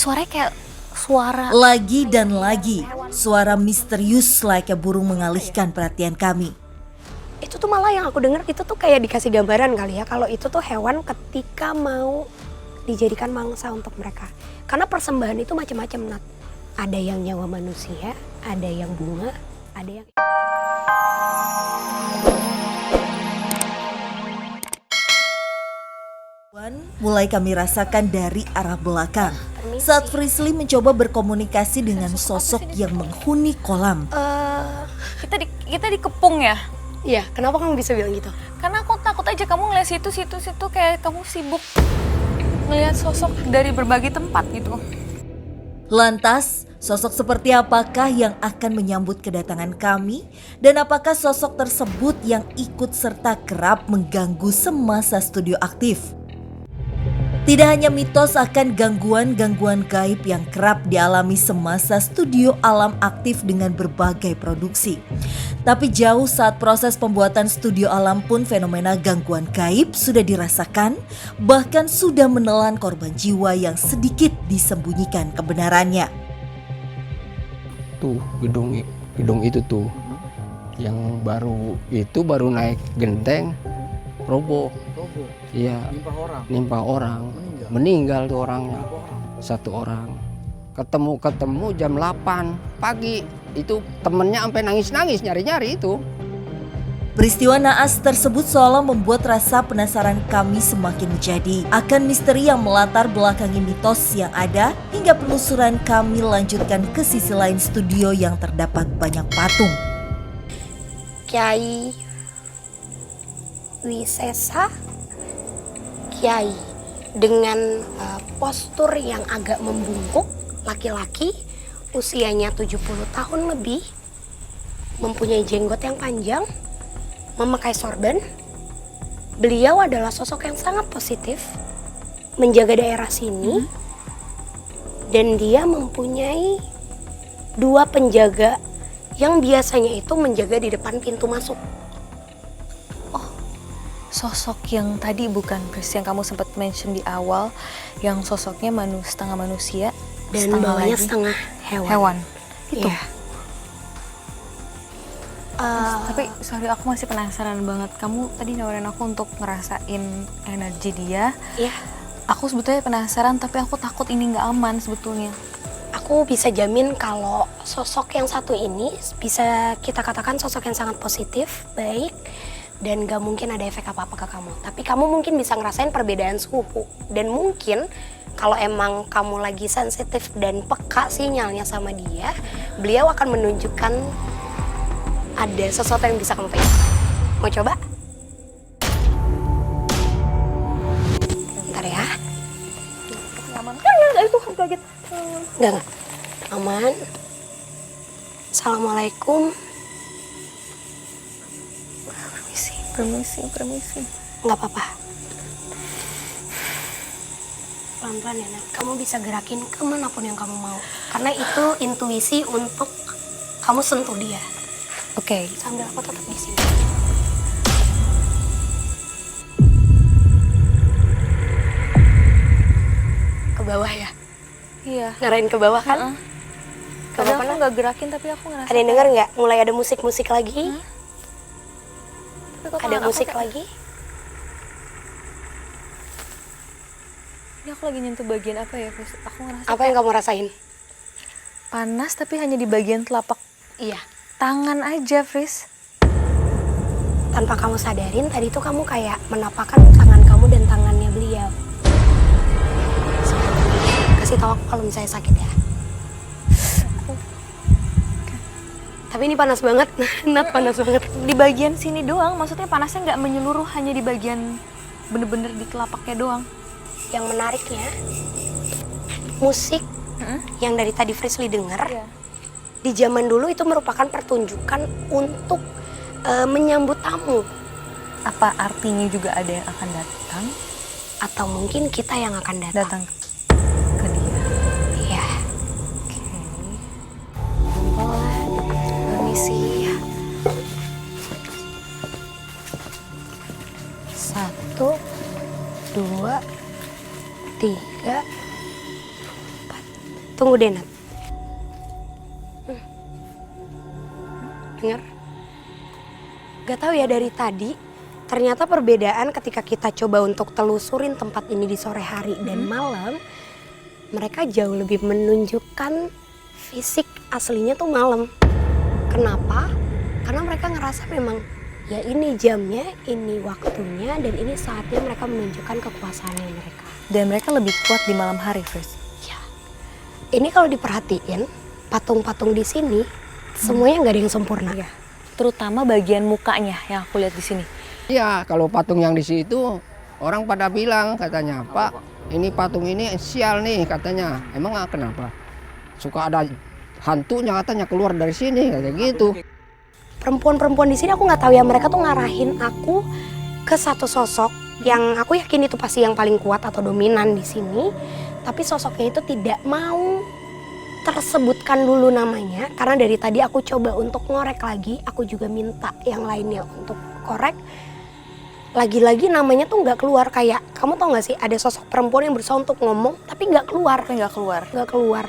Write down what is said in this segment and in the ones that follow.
suaranya kayak suara. Lagi dan lagi, suara misterius layaknya burung mengalihkan perhatian kami. Itu tuh malah yang aku dengar itu tuh kayak dikasih gambaran kali ya. Kalau itu tuh hewan ketika mau dijadikan mangsa untuk mereka. Karena persembahan itu macam-macam, Nat. Ada yang nyawa manusia, ada yang bunga, ada yang... Mulai kami rasakan dari arah belakang saat Frisly mencoba berkomunikasi dengan sosok yang menghuni kolam. Kita dikepung ya. Iya, kenapa kamu bisa bilang gitu? Karena aku takut aja kamu ngeliat situ kayak kamu sibuk ngeliat sosok dari berbagai tempat gitu. Lantas, sosok seperti apakah yang akan menyambut kedatangan kami? Dan apakah sosok tersebut yang ikut serta kerap mengganggu semasa studio aktif? Tidak hanya mitos akan gangguan-gangguan gaib yang kerap dialami semasa studio alam aktif dengan berbagai produksi. Tapi jauh saat proses pembuatan studio alam pun fenomena gangguan gaib sudah dirasakan, bahkan sudah menelan korban jiwa yang sedikit disembunyikan kebenarannya. Tuh gedung itu tuh yang baru naik genteng roboh. Iya, nimpa orang. Meninggal tuh orangnya. Satu orang. Ketemu jam 8 pagi. Itu temennya sampai nangis-nangis nyari-nyari itu. Peristiwa naas tersebut seolah membuat rasa penasaran kami semakin menjadi akan misteri yang melatar belakangi mitos yang ada, hingga penelusuran kami lanjutkan ke sisi lain studio yang terdapat banyak patung. Kiai Wisesa, Kiai dengan postur yang agak membungkuk, laki-laki, usianya 70 tahun lebih, mempunyai jenggot yang panjang, memakai sorban. Beliau adalah sosok yang sangat positif, menjaga daerah sini, dan dia mempunyai 2 penjaga yang biasanya itu menjaga di depan pintu masuk. Sosok yang tadi bukan Pris, yang kamu sempat mention di awal, yang sosoknya setengah manusia Dan bawahnya setengah hewan. Itu. Iya. Tapi sorry, aku masih penasaran banget. Kamu tadi nawarin aku untuk ngerasain energi dia. Iya. Aku sebetulnya penasaran, tapi aku takut ini nggak aman sebetulnya. Aku bisa jamin kalau sosok yang satu ini bisa kita katakan sosok yang sangat positif, baik, dan gak mungkin ada efek apa-apa ke kamu. Tapi kamu mungkin bisa ngerasain perbedaan suhu. Dan mungkin kalau emang kamu lagi sensitif dan peka sinyalnya sama dia, beliau akan menunjukkan ada sesuatu yang bisa kamu pegang. Mau coba? Bentar ya. Aman kan? Enggak, itu kaget. Enggak. Aman. Assalamualaikum. Permisi. Nggak apa-apa. Pelan-pelan ya, Nat. Kamu bisa gerakin kemanapun yang kamu mau. Karena itu intuisi untuk kamu sentuh dia. Oke. Sambil aku tetap di sini. Ke bawah ya? Iya. Ngarahin ke bawah kan? Ke Padahal bawah, aku Nat? nggak gerakin, tapi aku ngerasa. Ada yang denger nggak? Mulai ada musik-musik lagi. Tapi kok Ada tangan aku musik kayak- lagi. Ini aku lagi nyentuh bagian apa ya, Pris? Aku ngerasa Apa yang kamu rasain? panas, tapi hanya di bagian telapak Iya. tangan aja, Fris. Tanpa kamu sadarin, tadi tuh kamu kayak menapakkan tangan kamu dan tangannya beliau. Kasih tahu aku kalau misalnya sakit ya. Tapi ini panas banget, Nat, panas banget. Di bagian sini doang, maksudnya panasnya nggak menyeluruh, hanya di bagian bener-bener di telapaknya doang. Yang menariknya, musik yang dari tadi Frisly denger, Iya. di zaman dulu itu merupakan pertunjukan untuk menyambut tamu. Apa artinya juga ada yang akan datang? Atau mungkin kita yang akan Datang datang. ke dia. Iya. Permisi. 1, 2, 3, 4. Tunggu deh, Nat. Dengar? Gak tahu ya, dari tadi ternyata perbedaan ketika kita coba untuk telusurin tempat ini di sore hari dan malam, mereka jauh lebih menunjukkan fisik aslinya tuh malam. Kenapa? Karena mereka ngerasa memang ya ini jamnya, ini waktunya, dan ini saatnya mereka menunjukkan kekuasaannya mereka. Dan mereka lebih kuat di malam hari, Fris. Ya, ini kalau diperhatiin patung-patung di sini semuanya nggak ada yang sempurna. Iya. Terutama bagian mukanya yang aku lihat di sini. Iya, kalau patung yang di situ orang pada bilang katanya, Pak, ini patung ini sial nih katanya. Emang kenapa? Suka ada hantunya katanya keluar dari sini kayak gitu. Perempuan-perempuan di sini aku nggak tahu ya, mereka tuh ngarahin aku ke satu sosok yang aku yakin itu pasti yang paling kuat atau dominan di sini. Tapi sosoknya itu tidak mau tersebutkan dulu namanya, karena dari tadi aku coba untuk ngorek lagi, aku juga minta yang lainnya untuk korek. Lagi-lagi namanya tuh nggak keluar. Kayak kamu tau nggak sih, ada sosok perempuan yang berusaha untuk ngomong tapi nggak keluar. Nggak keluar.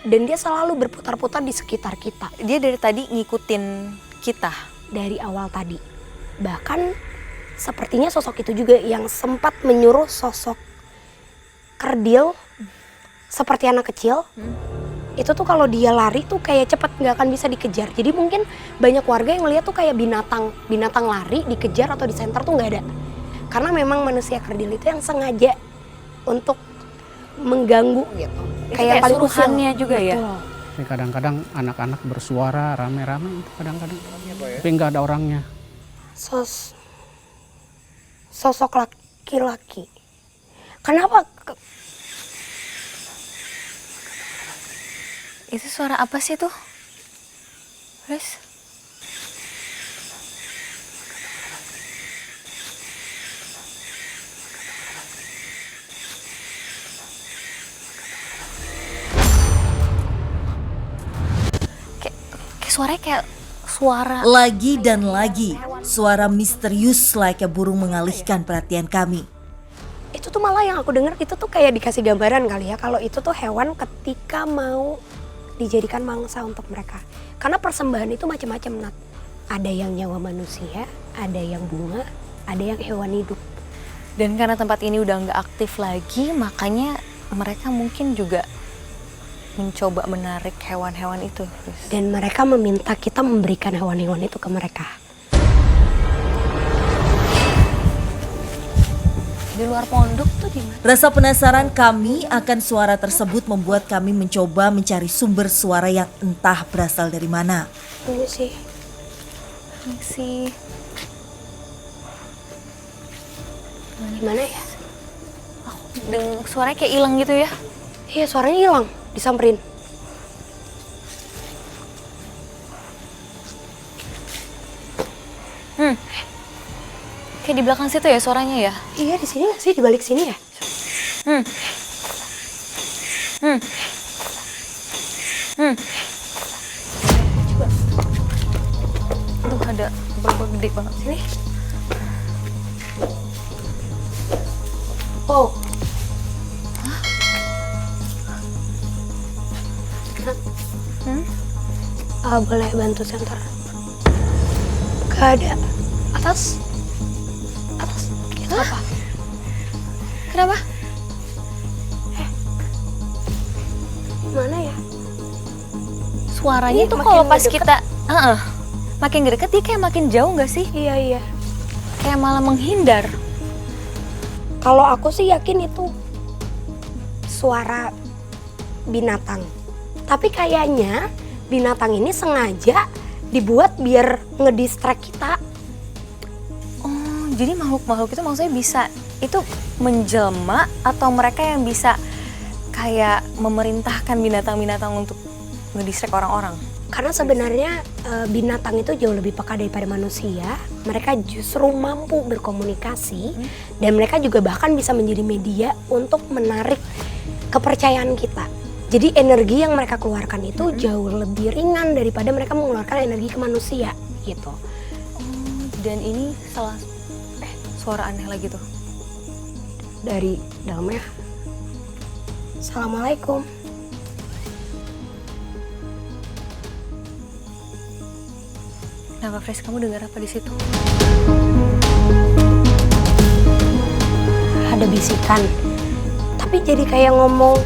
Dan dia selalu berputar-putar di sekitar kita. Dia dari tadi ngikutin kita. Dari awal tadi. Bahkan sepertinya sosok itu juga yang sempat menyuruh sosok kerdil seperti anak kecil. Itu tuh kalau dia lari tuh kayak cepet, nggak akan bisa dikejar. Jadi mungkin banyak warga yang ngeliat tuh kayak binatang lari dikejar atau disenter tuh nggak ada. Karena memang manusia kerdil itu yang sengaja untuk mengganggu gitu. Kayak paling suruhannya usil. juga ya. Betul. Kadang-kadang anak-anak bersuara rame-rame itu kadang-kadang, tapi nggak ada orangnya. Sosok laki-laki. Kenapa? Itu suara apa sih tuh? Fris? Kayak suaranya kayak suara. Lagi dan lagi, suara misterius layaknya burung mengalihkan perhatian kami. Itu tuh malah yang aku dengar itu tuh kayak dikasih gambaran kali ya, kalau itu tuh hewan ketika mau dijadikan mangsa untuk mereka. Karena persembahan itu macam-macam, Nat. Ada yang nyawa manusia, ada yang bunga, ada yang hewan hidup. Dan karena tempat ini udah nggak aktif lagi, makanya mereka mungkin juga mencoba menarik hewan-hewan itu. Dan mereka meminta kita memberikan hewan-hewan itu ke mereka. Di luar pondok tuh di mana? Rasa penasaran kami akan suara tersebut membuat kami mencoba mencari sumber suara yang entah berasal dari mana. Ini sih. Gimana ya? Suaranya kayak hilang gitu ya? Iya, suaranya hilang. Disamperin. Kayak di belakang situ ya suaranya ya? Iya, di sini nggak sih? Di balik sini ya? Coba. Aduh, ada berapa gede banget sini. Oh. Boleh bantu senter? Gak ada. Atas? Apa? Kenapa? Mana ya? Suaranya Ini tuh makin kalau pas ngedeket. kita makin deket dia kayak makin jauh nggak sih? Iya. Kayak malah menghindar. Kalau aku sih yakin itu suara binatang. Tapi kayaknya binatang ini sengaja dibuat biar ngedistract kita. Oh, jadi makhluk-makhluk itu maksudnya bisa itu menjelma atau mereka yang bisa kayak memerintahkan binatang-binatang untuk ngedistract orang-orang? Karena sebenarnya binatang itu jauh lebih peka daripada manusia. Mereka justru mampu berkomunikasi dan mereka juga bahkan bisa menjadi media untuk menarik kepercayaan kita. Jadi energi yang mereka keluarkan itu jauh lebih ringan daripada mereka mengeluarkan energi ke manusia gitu. Oh, dan ini salah suara aneh lagi tuh. Dari dalamnya. Assalamualaikum. Nah, Kak Fris, kamu dengar apa di situ? Ada bisikan, tapi jadi kayak ngomong